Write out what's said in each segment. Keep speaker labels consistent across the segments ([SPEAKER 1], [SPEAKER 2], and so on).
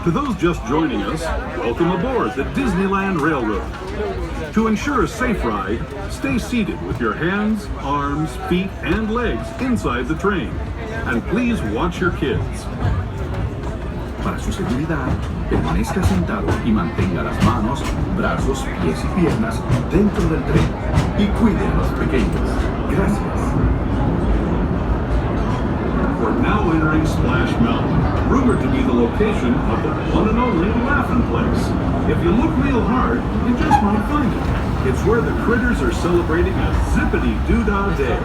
[SPEAKER 1] To those just joining us, welcome aboard the Disneyland Railroad. To ensure a safe ride, stay seated with your hands, arms, feet, and legs inside the train. And please watch your kids.
[SPEAKER 2] Para su seguridad, permanezca sentado y mantenga las manos, brazos, pies y piernas dentro del tren. Y cuide a los pequeños. Gracias.
[SPEAKER 1] We're now entering Splash Mountain, rumored to be the location of the one and only Laugh-In Place. If you look real hard, you just might find it. It's where the critters are celebrating a zippity-doo-dah day.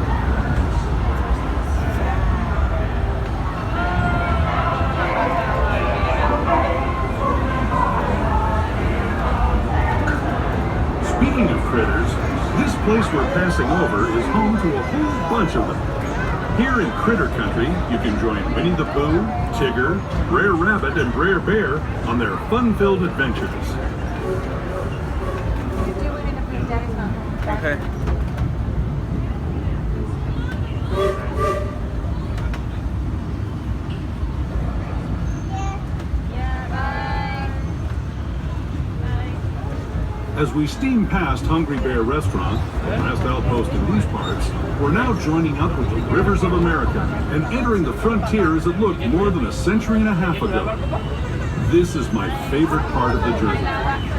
[SPEAKER 1] Speaking of critters, this place we're passing over is home to a whole bunch of them. Here in Critter Country, you can join Winnie the Pooh, Tigger, Brer Rabbit, and Brer Bear on their fun-filled adventures.
[SPEAKER 3] Okay.
[SPEAKER 1] As we steam past Hungry Bear Restaurant, the last outpost in these parts, we're now joining up with the rivers of America and entering the frontier as it looked more than a century and a half ago. This is my favorite part of the journey.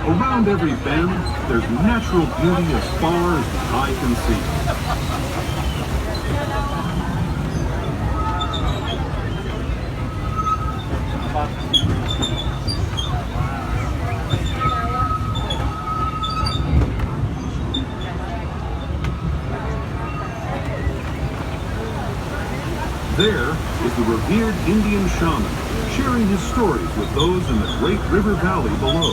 [SPEAKER 1] Around every bend, there's natural beauty as far as the eye can see. There is the revered Indian shaman, sharing his stories with those in the great river valley below.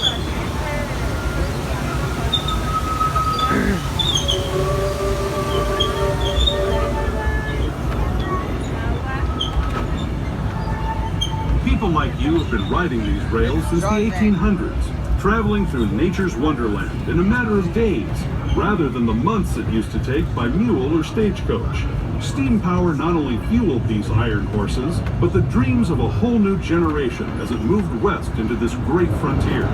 [SPEAKER 1] People like you have been riding these rails since the 1800s, traveling through nature's wonderland in a matter of days, rather than the months it used to take by mule or stagecoach. Steam power not only fueled these iron horses, but the dreams of a whole new generation as it moved west into this great frontier.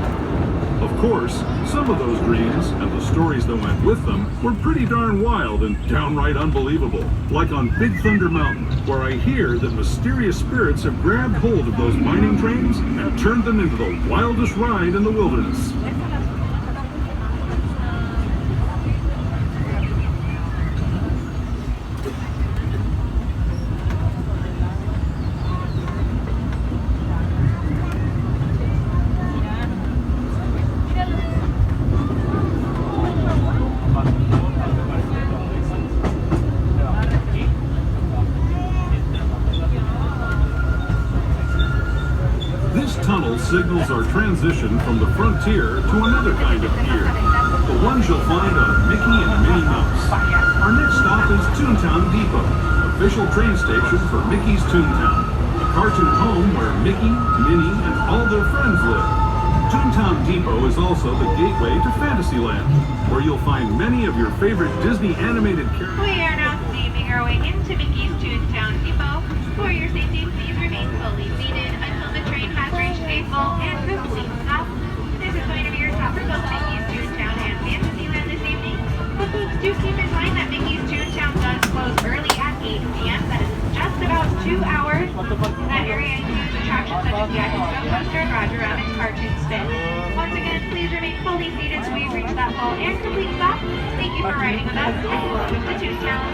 [SPEAKER 1] Of course, some of those dreams, and the stories that went with them, were pretty darn wild and downright unbelievable. Like on Big Thunder Mountain, where I hear that mysterious spirits have grabbed hold of those mining trains and turned them into the wildest ride in the wilderness. This tunnel signals our transition from the frontier to another kind of pier, the ones you'll find on Mickey and Minnie Mouse. Our next stop is Toontown Depot, official train station for Mickey's Toontown, the cartoon home where Mickey, Minnie, and all their friends live. Toontown Depot is also the gateway to Fantasyland, where you'll find many of your favorite Disney animated characters.
[SPEAKER 4] We are now steaming our way into Mickey's Toontown Depot. For your safety, please remain fully seated until the train has reached a full and complete stop. This is going to be your stop for both Mickey's Toontown and Fantasyland this evening. But folks, do keep in mind that Mickey's Toontown does close early at 8 p.m. That is just about 2 hours. That area includes attractions such as the Icon Snow Coaster and Roger Rabbit's Cartoon Spin. Once again, please remain fully seated so we've reached that full and complete stop. Thank you for riding with us, and welcome to Toontown.